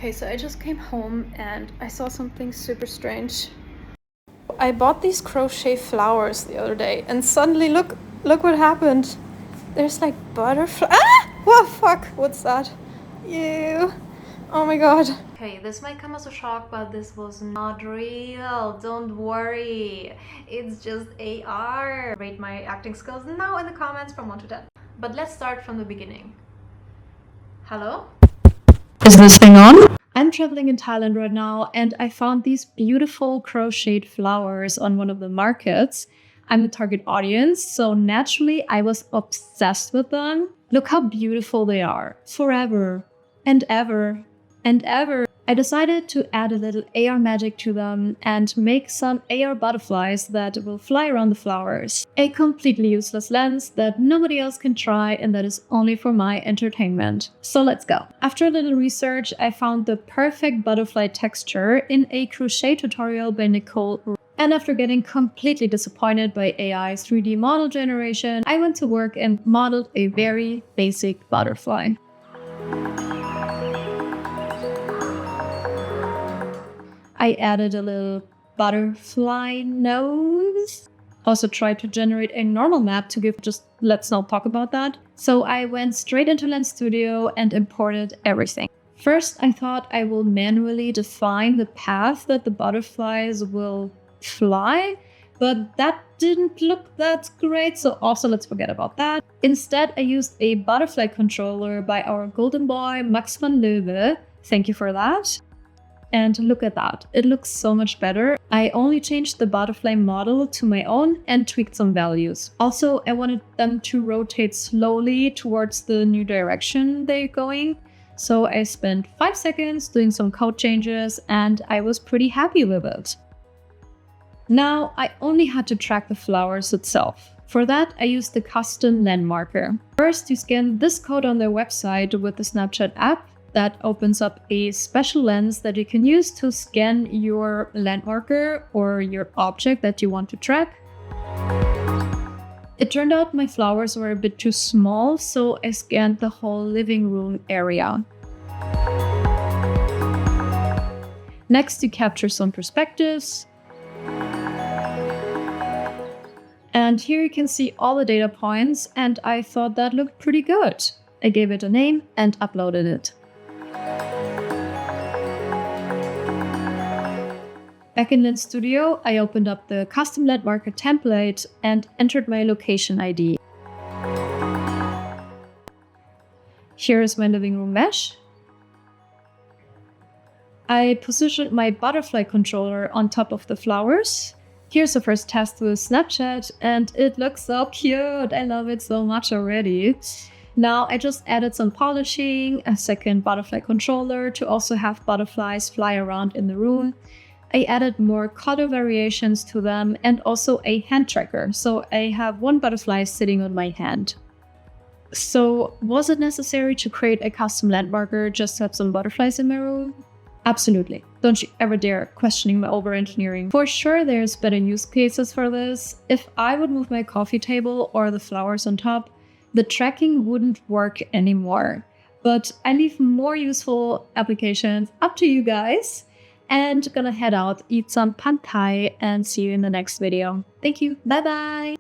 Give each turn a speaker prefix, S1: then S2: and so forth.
S1: Okay, so I just came home and I saw something super strange. I bought these crochet flowers the other day and suddenly look what happened. There's like butterfly. Ah! What fuck? What's that? Ew. Oh my god. Okay, this might come as a shock, but this was not real. Don't worry. It's just AR. Rate my acting skills now in the comments from 1 to 10. But let's start from the beginning. Hello?
S2: Is this thing on? I'm traveling in Thailand right now and I found these beautiful crocheted flowers on one of the markets. I'm the target audience, so naturally I was obsessed with them. Look how beautiful they are. Forever and ever and ever. I decided to add a little AR magic to them and make some AR butterflies that will fly around the flowers. A completely useless lens that nobody else can try and that is only for my entertainment. So let's go. After a little research, I found the perfect butterfly texture in a crochet tutorial by Nicole. And after getting completely disappointed by AI's 3D model generation, I went to work and modeled a very basic butterfly. I added a little butterfly nose. Also tried to generate a normal map to give let's not talk about that. So I went straight into Lens Studio and imported everything. First, I thought I will manually define the path that the butterflies will fly, but that didn't look that great, so also let's forget about that. Instead, I used a butterfly controller by our golden boy, Max van Leeuwen. Thank you for that. And look at that, it looks so much better. I only changed the butterfly model to my own and tweaked some values. Also, I wanted them to rotate slowly towards the new direction they're going. So I spent 5 seconds doing some code changes and I was pretty happy with it. Now, I only had to track the flowers itself. For that, I used the custom land marker. First, you scan this code on their website with the Snapchat app. That opens up a special lens that you can use to scan your land marker or your object that you want to track. It turned out my flowers were a bit too small, so I scanned the whole living room area. Next, you capture some perspectives. And here you can see all the data points, and I thought that looked pretty good. I gave it a name and uploaded it. Back in Lens Studio, I opened up the custom land marker template and entered my location ID. Here is my living room mesh. I positioned my butterfly controller on top of the flowers. Here's the first test with Snapchat and it looks so cute. I love it so much already. Now I just added some polishing, a second butterfly controller to also have butterflies fly around in the room. I added more color variations to them and also a hand tracker. So I have one butterfly sitting on my hand. So was it necessary to create a custom land marker just to have some butterflies in my room? Absolutely. Don't you ever dare questioning my over-engineering. For sure there's better use cases for this. If I would move my coffee table or the flowers on top, the tracking wouldn't work anymore. But I leave more useful applications up to you guys. And gonna head out, eat some pad thai, and see you in the next video. Thank you. Bye bye.